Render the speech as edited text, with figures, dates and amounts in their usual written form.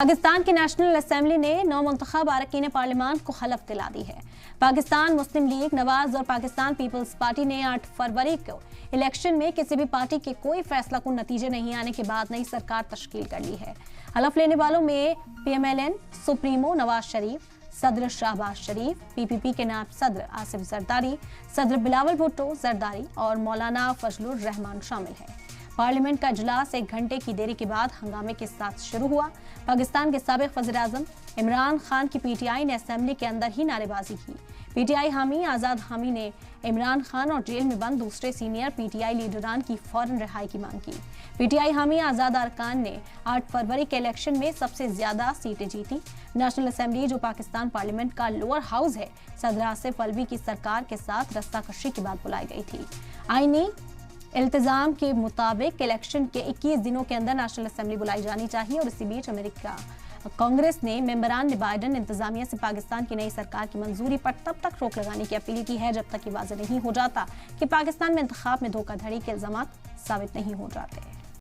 पाकिस्तान की national assembly ने नौमुंतखब अरकान पार्लियामान को हलफ दिला दी है। पाकिस्तान मुस्लिम लीग नवाज और पाकिस्तान पीपल्स पार्टी ने 8 फरवरी को इलेक्शन में किसी भी पार्टी के कोई फैसला को नतीजे नहीं आने के बाद नई सरकार तश्कील कर ली है। हलफ लेने वालों में PMLN सुप्रीमो नवाज शरीफ, सदर शहबाज शरीफ, PPP के नायब सदर आसिफ जरदारी, सदर बिलावल भुट्टो जरदारी और मौलाना फजलुर रहमान शामिल है। पार्लियामेंट का इजलास 1 घंटे की देरी के बाद हंगामे के साथ शुरू हुआ। पाकिस्तान के साबिक वज़ीर आज़म इमरान खान की PTI ने असेंबली के अंदर ही नारेबाजी की। PTI हामी आज़ाद हामी ने इमरान खान और जेल में बंद दूसरे सीनियर PTI लीडरान की फौरन रिहाई की मांग की। PTI हामी आज़ाद अरकान ने 8 फरवरी के इलेक्शन में सबसे ज्यादा सीटें जीती। नेशनल असेंबली जो पाकिस्तान पार्लियामेंट का लोअर हाउस है, सदर आसिफ अलवी की सरकार के साथ रस्साकशी के बाद बुलाई गई थी। आईनी इल्तिजाम के मुताबिक इलेक्शन के 21 दिनों के अंदर नेशनल असेंबली बुलाई जानी चाहिए और इसी बीच अमेरिका कांग्रेस ने मेंबरान ने बाइडेन इंतजामिया से पाकिस्तान की नई सरकार की मंजूरी पर तब तक रोक लगाने की अपील की है जब तक ये वाज़ेह नहीं हो जाता कि पाकिस्तान में इंतखाब में धोखाधड़ी के इल्जामात साबित नहीं हो जाते।